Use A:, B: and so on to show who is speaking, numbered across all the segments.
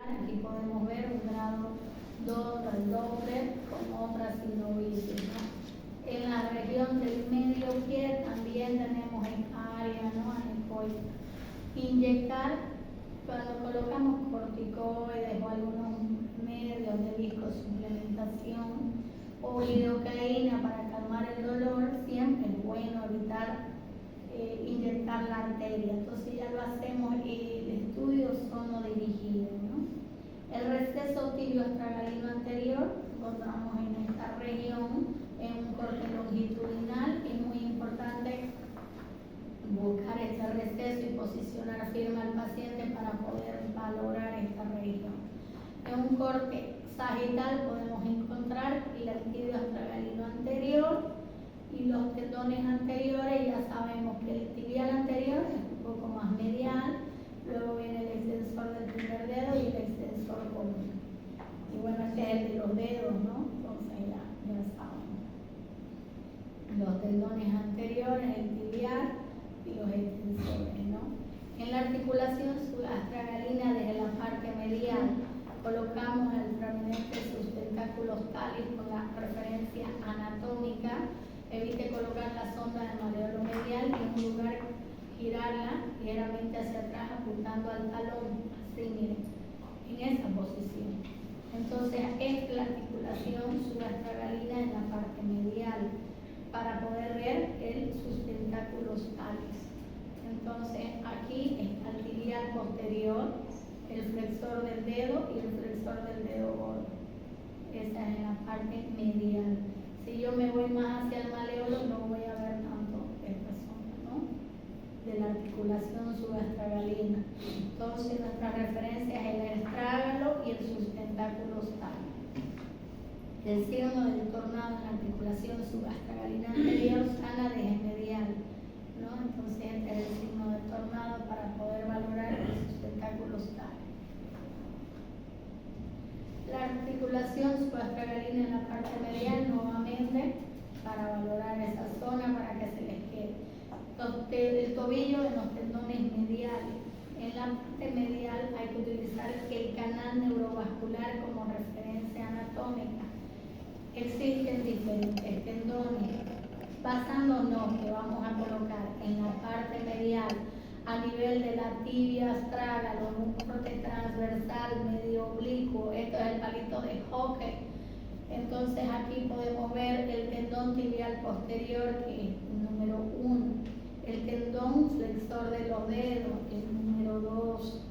A: Aquí podemos ver un grado 2 del doble con otra sinovitis, ¿no? En la región del medio pie también tenemos esta área, ¿no? Anecoica. Inyectar, cuando colocamos corticoides o algunos medios de viscosuplementación o lidocaína para calmar el dolor, siempre es bueno evitar inyectar la arteria. Entonces ya lo hacemos y el estudio sonodirigido, ¿no? El receso tibio astragalino anterior encontramos en esta región en un corte longitudinal. Es muy importante buscar este receso y posicionar firme al paciente para poder valorar esta región. En un corte sagital podemos encontrar el tibio astragalino anterior y los tendones anteriores. Ya sabemos que el tibial anterior es un poco más medial, luego viene el extensor del primer dedo y el extensor común. Y bueno, este es el de los dedos, ¿no? Entonces ya sabemos. Los tendones anteriores, el tibial y los extensores, ¿no? En la articulación subastragalina, desde la parte medial, colocamos el prominente sustentáculos talis con la referencia anatómica. Evite colocar la sonda del mareolo medial y en un lugar girarla ligeramente hacia atrás apuntando al talón, así miren, en esa posición. Entonces es la articulación subastragalina en la parte medial para poder ver el sustentáculos talis. Entonces aquí está el tibial posterior, el flexor del dedo y el flexor del dedo gordo. Esa es la parte medial. Si yo me voy más hacia el maleolo, no voy a ver tanto esta zona, ¿no? De la articulación subastragalina. Entonces nuestra referencia es el estrágalo y el sustentáculo talis. El signo del tornado en la articulación subastragalina anterior sana desde medial, ¿no? Entonces este es el signo del tornado para poder valorar el sustentáculo talis. La articulación subastragalina en la parte medial, nuevamente, para valorar esa zona, para que se les quede. El tobillo en los tendones mediales. En la parte medial hay que utilizar el canal neurovascular como referencia anatómica. Existen diferentes tendones. Basándonos que vamos a colocar en la parte medial, a nivel de la tibia astrágalo, un corte transversal medio oblicuo. Esto es el palito de hockey. Entonces aquí podemos ver el tendón tibial posterior, que es el número 1, el tendón flexor de los dedos, el número 2,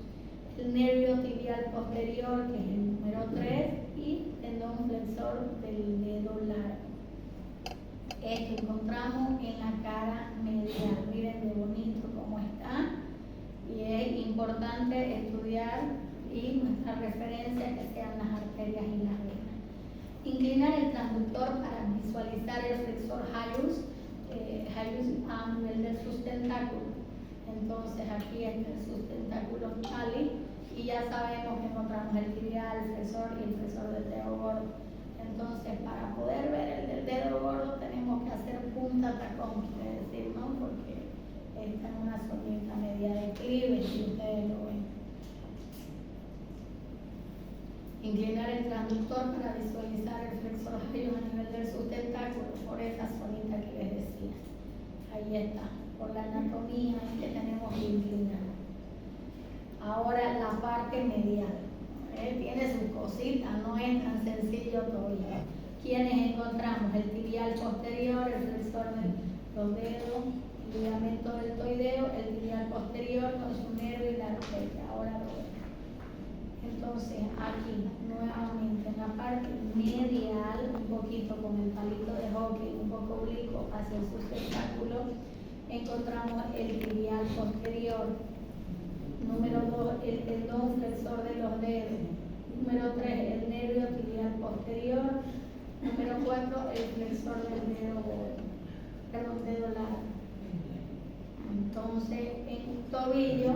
A: el nervio tibial posterior, que es el número 3, y tendón flexor del dedo largo. Esto encontramos en la cara medial. Miren de bonito cómo está. Y es importante estudiar y nuestra referencia que sean las arterias y las venas. Inclinar el transductor para visualizar el flexor halus a nivel del sustentáculo. Entonces aquí está el sustentáculo talis y ya sabemos que encontramos el tibial, el flexor y el flexor del dedo gordo. Entonces, para poder ver el del dedo gordo tenemos que hacer punta tacón, quiere decir, ¿no? Porque está en una zonita media de clive, si ustedes lo ven. Inclinar el transductor para visualizar el flexor halus a nivel del sustentáculo por esa zonita que les decía. Ahí está, por la anatomía que tenemos que inclinar. Ahora la parte medial. Tiene sus cositas, no es tan sencillo todavía. ¿Quiénes encontramos? El tibial posterior, el flexor de los dedos, el ligamento deltoideo, el tibial posterior con su nervio y la arteria. Ahora lo vemos. Entonces aquí, nuevamente, en la parte medial, un poquito con el palito de hockey, un poco oblicuo hacia el sustentáculo, encontramos el tibial posterior. Número 2, el tendón flexor de los dedos. Número 3, el nervio tibial posterior. Número 4, el flexor del dedo largo. Entonces, en tobillo,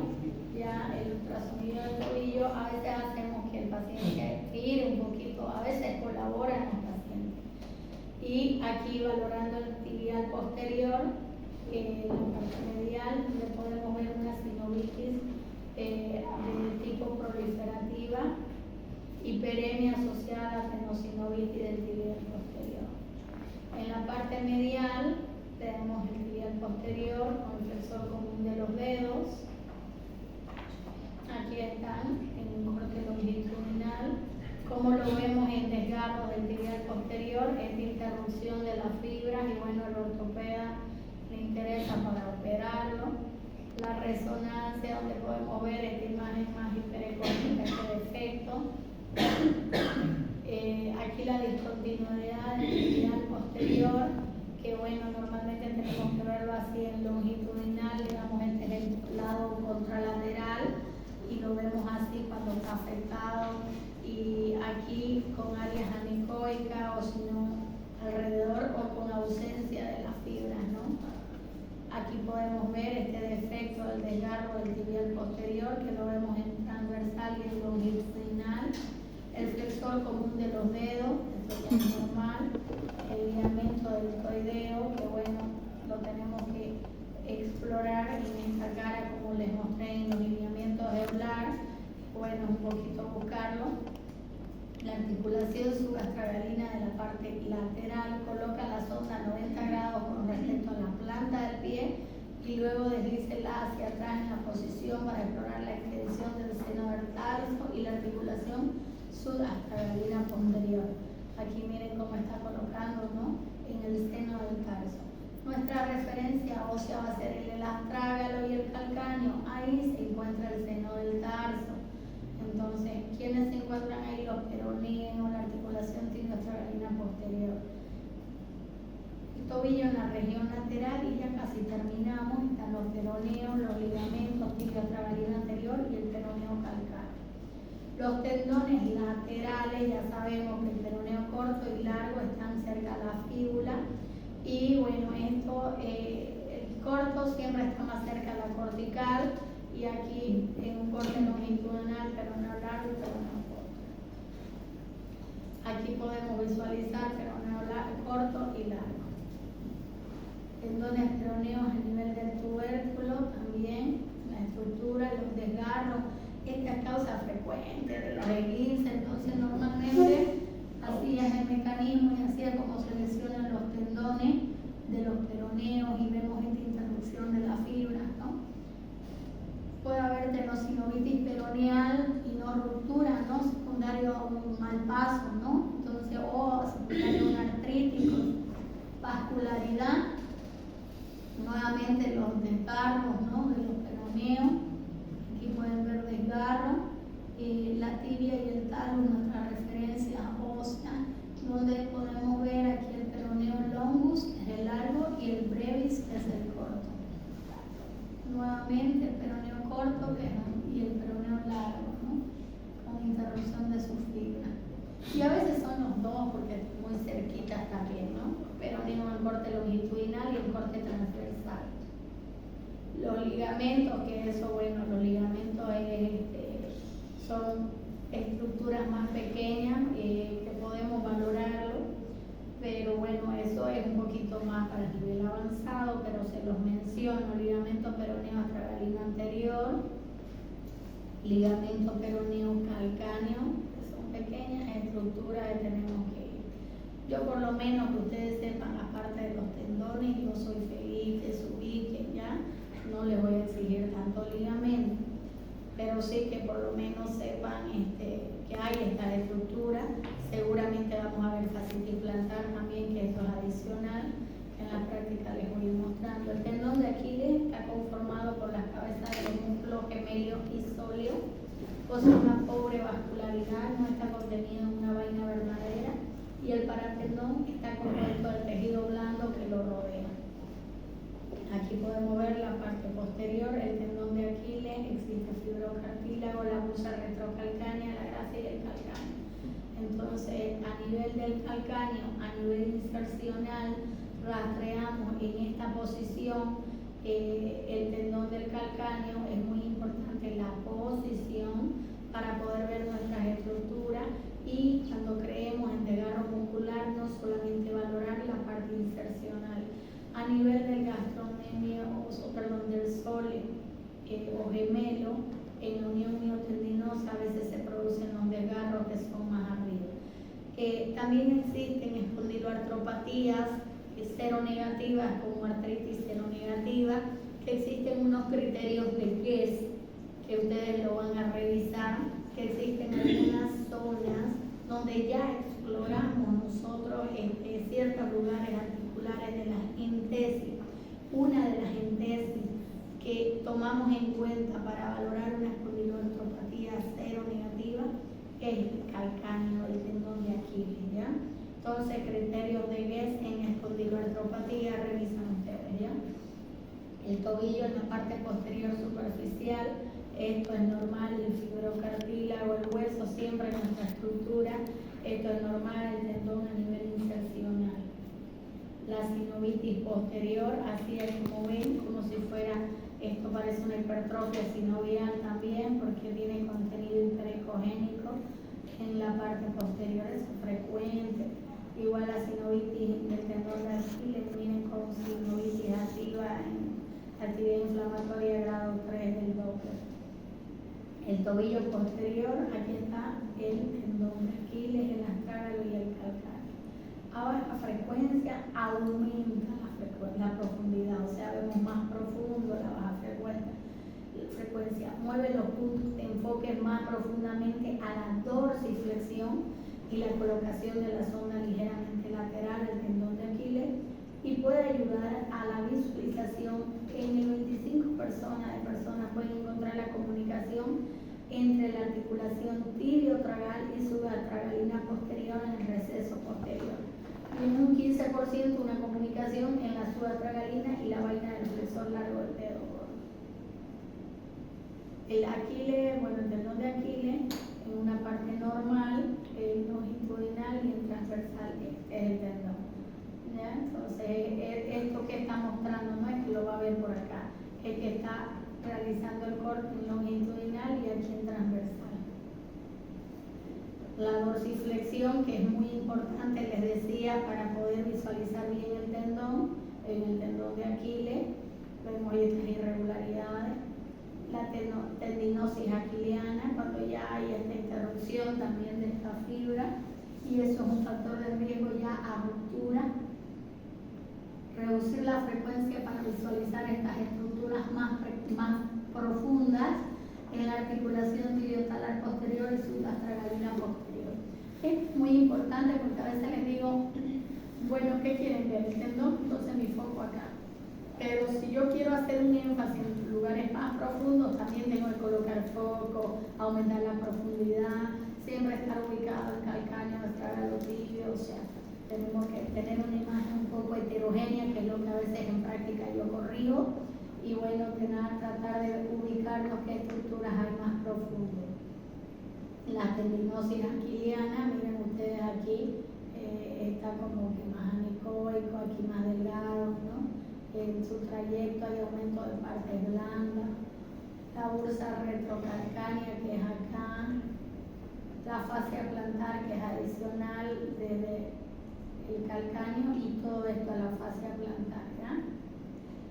A: ya el ultrasonido del tobillo, a veces hacemos que el paciente gire un poquito, a veces colabora en el paciente. Y aquí valorando el tibial posterior, la parte medial, le podemos ver una sinovitis de tipo proliferativa parte medial tenemos el tibial posterior con el flexor común de los dedos. Aquí están en un corte longitudinal. Como lo vemos en desgarro del tibial posterior, es de interrupción de las fibras y bueno, el ortopeda le interesa para operarlo. La resonancia, donde podemos ver esta imagen más hiperecóstica que defecto. Aquí la discontinuidad del tibial posterior, que bueno, normalmente tenemos que verlo así en longitudinal, digamos, este es el lado contralateral y lo vemos así cuando está afectado, y aquí con áreas anecoicas o si no alrededor o con ausencia de las fibras, ¿no? Aquí podemos ver este defecto del desgarro del tibial posterior, que lo vemos en transversal y en longitudinal. El flexor común de los dedos, esto ya es normal. El ligamento deltoideo, que bueno, lo tenemos que explorar en esta cara, como les mostré en los lineamientos de Blair. Bueno, un poquito buscarlo. La articulación subastragalina de la parte lateral coloca la sonda a 90 grados con respecto a la planta del pie y luego deslícela hacia atrás en la posición para explorar la extensión del seno del tarso y la articulación subastragalina posterior. Aquí miren cómo está colocando, ¿no?, en el seno del tarso. Nuestra referencia ósea va a ser el astrágalo y el calcáneo. Ahí se encuentra el seno del tarso. Entonces, ¿quiénes se encuentran ahí? Los peroneos, la articulación tibioastragalina posterior. El tobillo en la región lateral y ya casi terminamos. Están los peroneos, los ligamentos, tibioastragalina anterior y el peroneo calcáneo. Los tendones laterales, ya sabemos que el peroneo corto y largo están cerca de la fíbula. Y bueno, esto, el corto siempre está más cerca de la cortical. Y aquí en un corte longitudinal, peroneo largo y peroneo corto. Aquí podemos visualizar peroneo corto y largo. Tendones peroneos a nivel del tubérculo, también la estructura, los desgarros. Esta es causa frecuente de los esguinces, entonces normalmente así es el mecanismo y así es como se lesionan los tendones de los peroneos y vemos esta interrupción de las fibras, ¿no? Puede haber tenosinovitis peroneal y no ruptura, ¿no?, secundario a un mal paso, ¿no? Entonces, o secundario a un artrítico, vascularidad, nuevamente los desgarros, ¿no?, de los peroneos. Aquí pueden ver desgarro, la tibia y el talus, nuestra referencia ósea, donde podemos ver aquí el peroneo longus, es el largo, y el brevis, es el corto. Nuevamente el peroneo corto y el peroneo largo, ¿no?, con interrupción de sus fibras. Y a veces son los dos porque muy cerquitas también, ¿no? Peroneo en corte longitudinal y en corte transversal. Los ligamentos, que eso, bueno, los ligamentos son estructuras más pequeñas que podemos valorarlo, pero bueno, eso es un poquito más para el nivel avanzado, pero se los menciono: ligamento peroneo astragalino anterior, ligamento peroneo calcáneo, que son pequeñas estructuras que tenemos que ir. Yo, por lo menos, que ustedes sepan la parte de los tendones, yo soy feliz que se ubiquen, ya no les voy a exigir tanto ligamento, pero sí que por lo menos sepan que hay esta estructura. Seguramente vamos a ver fascitis plantar también, que esto es adicional, que en la práctica les voy a ir mostrando. El tendón de Aquiles está conformado por las cabezas de los músculos gemelos y sóleos, posee una pobre vascularidad, no está contenido en una vaina verdadera, y el paratendón está compuesto del tejido blando que lo rodea. Aquí podemos ver la parte posterior, el tendón de Aquiles, existe fibrocartílago, la musa retrocalcánea, la grasa y el calcáneo. Entonces, a nivel del calcáneo, a nivel insercional, rastreamos en esta posición el tendón del calcáneo. Es muy importante la posición para poder ver nuestras estructuras, y cuando creemos en desgarro muscular, no solamente valorar la parte insercional. A nivel del gastrocnemio, del sóleo o gemelo, en la unión miotendinosa a veces se producen los desgarros que son más arriba. También existen espondiloartropatías seronegativas como artritis seronegativa, que existen unos criterios de GES que ustedes lo van a revisar, que existen algunas zonas donde ya exploramos nosotros ciertos lugares articulares de las entesis. Una de las entesis que tomamos en cuenta para valorar una espondiloartropatía seronegativa es el calcáneo del tendón de Aquiles, ¿ya? Entonces, criterios de GES en espondiloartropatía revisan ustedes, ¿ya? El tobillo en la parte posterior superficial, esto es normal, el fibrocartílago, el hueso siempre en nuestra estructura, esto es normal, el tendón a nivel insercional. La sinovitis posterior, así es como ven, como si fuera, esto parece una hipertrofia sinovial también, porque tiene contenido hiperecogénico en la parte posterior, es frecuente. Igual la sinovitis del tendón de Aquiles, miren con sinovitis activa en actividad inflamatoria grado 3 del Doppler. El tobillo posterior, aquí está el tendón de Aquiles, el astrágalo y el calcáneo. A baja frecuencia aumenta la profundidad, o sea, vemos más profundo la baja frecuencia, mueve los puntos de enfoque más profundamente a la dorsiflexión y la colocación de la zona ligeramente lateral del tendón de Aquiles, y puede ayudar a la visualización. En el 25% de personas pueden encontrar la comunicación entre la articulación tibio-tragal y subatragalina posterior en el receso posterior. Y en un 15% una comunicación en la subatragalina y la vaina del flexor largo del dedo gordo. El Aquiles, bueno, el tendón de Aquiles, en una parte normal, longitudinal y en transversal, este es el tendón. ¿Ya? Entonces, esto que está mostrando no es que lo va a ver por acá, es que está realizando el corte en longitudinal y aquí en transversal. La dorsiflexión, que es muy importante, les decía, para poder visualizar bien el tendón, en el tendón de Aquiles, vemos estas irregularidades. La tendinosis aquiliana, cuando ya hay esta interrupción también de esta fibra, y eso es un factor de riesgo ya a ruptura. Reducir la frecuencia para visualizar estas estructuras más profundas en la articulación tibiotalar posterior y subastragalina posterior. Es muy importante porque a veces les digo, bueno, ¿qué quieren ver? El tendón, entonces mi foco acá. Pero si yo quiero hacer un énfasis en lugares más profundos, también tengo que colocar foco, aumentar la profundidad, siempre estar ubicado en calcáneo, astrágalo tibio, o sea, tenemos que tener una imagen un poco heterogénea, que es lo que a veces en práctica yo corrijo, y bueno, tratar de ubicarnos qué estructuras hay más profundas. La tendinosis aquiliana, miren ustedes aquí, está como que más anecoico, aquí más delgado, ¿no? En su trayecto hay aumento de partes blandas. La bursa retrocalcánea, que es acá. La fascia plantar, que es adicional desde el calcáneo, y todo esto a la fascia plantar, ¿ya?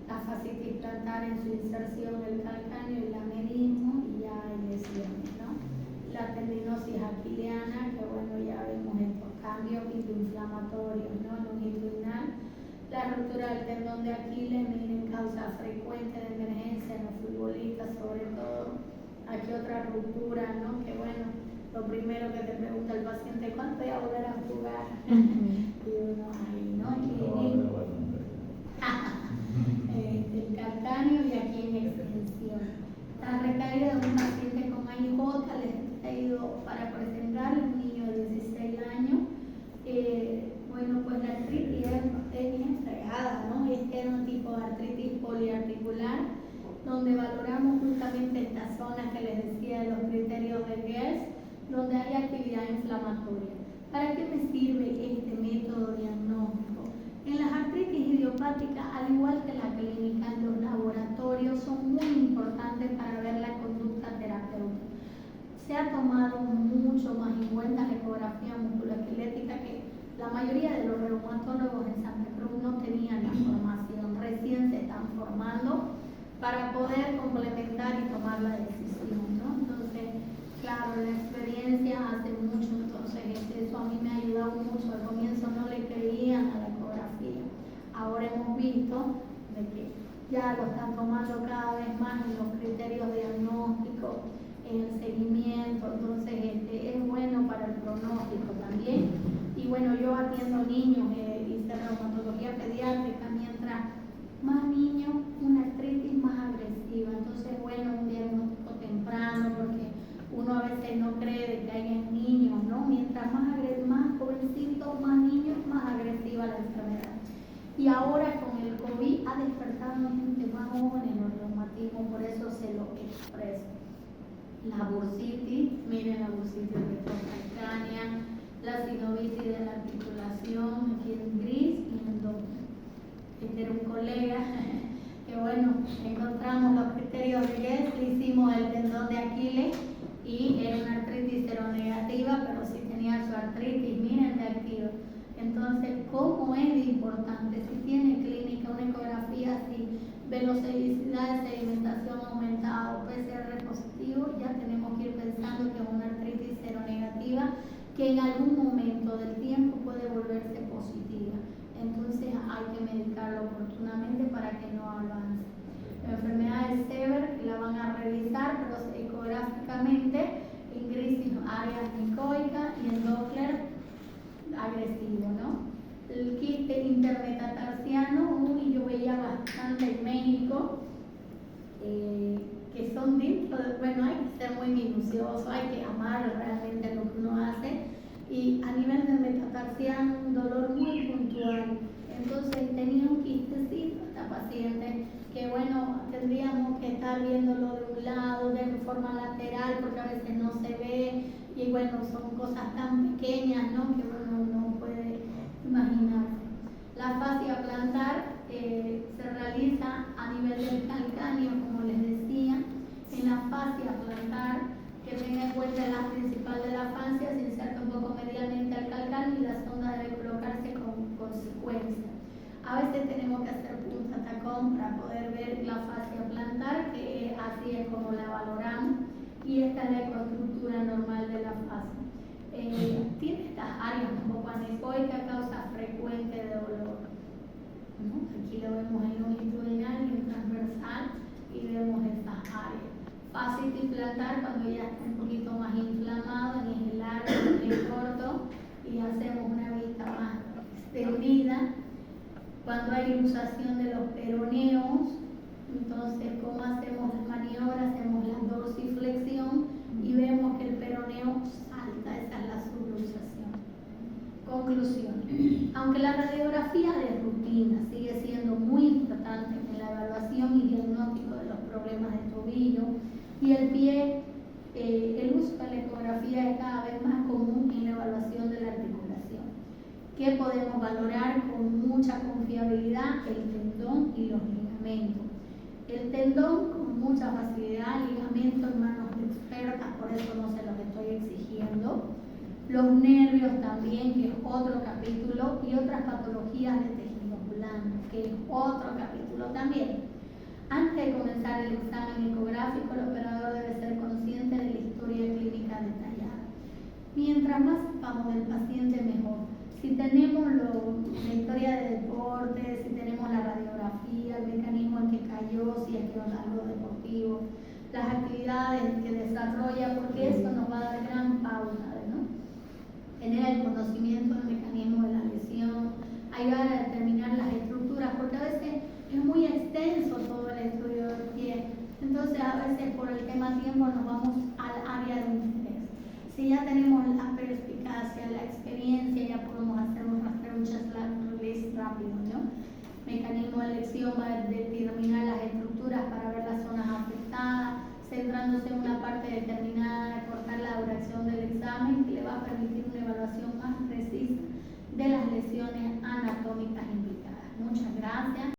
A: La fascitis plantar en su inserción el calcáneo y la menismo, y ya hay lesiones, ¿no? La tendinosis aquiliana, que bueno, ya vemos estos cambios inflamatorios, ¿no? Longitudinal. La ruptura del tendón de Aquiles, miren, causa frecuente de emergencia en los futbolistas, sobre todo. Aquí otra ruptura, ¿no? Que bueno, lo primero que te pregunta el paciente, ¿cuándo voy a volver a jugar? Y uno ahí, ¿no? El calcáneo y aquí en extensión. La recaída de un paciente con AIJ, les he traído para presentar un niño de 16 años. Bueno, pues la artritis es bien fregada, ¿no? Este era un tipo de artritis poliarticular, donde valoramos justamente estas zonas que les decía de los criterios de GERS, donde hay actividad inflamatoria. ¿Para qué me sirve este método diagnóstico? En las artritis idiopáticas, al igual que la clínica, los laboratorios son muy importantes para ver la conducta terapéutica. Se ha tomado mucho más en cuenta la ecografía musculoesquelética, que la mayoría de los reumatólogos en Santa Cruz no tenían la formación, recién se están formando para poder complementar y tomar la decisión, ¿no? Entonces, claro, la experiencia hace mucho, entonces eso a mí me ha ayudado mucho. Al comienzo no le creían a la ecografía. embargo están tomando cada vez más en los criterios diagnósticos, en el seguimiento, entonces es bueno para el pronóstico también. Y bueno, yo atiendo niños, hice reumatología pediátrica, mientras más niños, una artritis más agresiva, entonces bueno, un diagnóstico temprano, porque uno a veces no cree de que hay en niños, ¿no? Mientras más jovencitos, más niños, más agresiva la enfermedad. Y ahora con el COVID ha despertado gente más joven en los reumatismos, por eso se lo expreso. La bursitis, miren la bursitis retrocalcánea, la sinovitis de la articulación, aquí en gris y en doble. Este era un colega que bueno, encontramos los criterios de Guess, le hicimos el tendón de Aquiles y era una artritis seronegativa, pero sí tenía su artritis, miren, de activa. Entonces, ¿cómo es importante? Si tiene clínica, una ecografía, si velocidad de sedimentación aumentada o PCR positivo, ya tenemos que ir pensando que es una artritis seronegativa que en algún momento del tiempo puede volverse positiva. Entonces hay que medicarlo oportunamente para que no avance. La enfermedad de Sever la van a revisar, pero ecográficamente en crisis áreas micoicas y en Doppler agresivo, ¿no? El quiste intermetatarsiano, yo veía bastante en México, que son dentro de, bueno, hay que ser muy minucioso, hay que amar realmente lo que uno hace, y a nivel de metatarsiano un dolor muy puntual. Entonces tenía un quistecito esta paciente que bueno, tendríamos que estar viéndolo de un lado, de forma lateral, porque a veces no se ve, y bueno, son cosas tan pequeñas, ¿no? Que uno no puede imaginarse. La fascia plantar se realiza a nivel del calcáneo, como les decía. En la fascia plantar, que tenga en cuenta la principal de la fascia, se inserta un poco medialmente al calcáneo y la sonda debe colocarse con consecuencia. A veces tenemos que hacer punta tacón para poder ver la fascia plantar, que así es como la valoramos, y esta es la ecoestructura normal de la fascia. Tiene estas áreas un poco anecoicas, causa frecuente de dolor, ¿no? Aquí lo vemos en longitudinal y en transversal y vemos estas áreas. Fascitis plantar cuando ya está un poquito más inflamado, en el largo, en el corto, y hacemos una vista más extendida. Cuando hay luxación de los peroneos, entonces como hacemos las maniobras, hacemos la dorsiflexión y vemos que el peroneo salta, esa es la subluxación. Conclusión, aunque la radiografía de rutina sigue siendo muy importante en la evaluación y diagnóstico de los problemas de tobillo y el pie, el uso de la ecografía es cada vez más común en la evaluación de la articulación. ¿Qué podemos valorar con mucha confiabilidad? El tendón y los ligamentos. El tendón con mucha facilidad, ligamento en manos de expertas, por eso no se los estoy exigiendo. Los nervios también, que es otro capítulo, y otras patologías de tejido blando, que es otro capítulo también. Antes de comenzar el examen ecográfico, el operador debe ser consciente de la historia clínica detallada. Mientras más sepamos del paciente, mejor. Si tenemos la historia de deporte, si tenemos la radiografía, el mecanismo en que cayó, si es que es algo deportivo, las actividades que desarrolla, porque eso nos va a dar gran pauta, ¿no? Tener el conocimiento del mecanismo de la lesión, ayudar a determinar las estructuras, porque a veces es muy extenso todo el estudio del pie, entonces a veces por el tema tiempo nos vamos al área de interés. Si ya tenemos la perspicacia, la experiencia, ya podemos hacer un rastreo, un chest release rápido, ¿no? Mecanismo de elección va a determinar las estructuras para ver las zonas afectadas, centrándose en una parte determinada, cortar la duración del examen, que le va a permitir una evaluación más precisa de las lesiones anatómicas implicadas. Muchas gracias.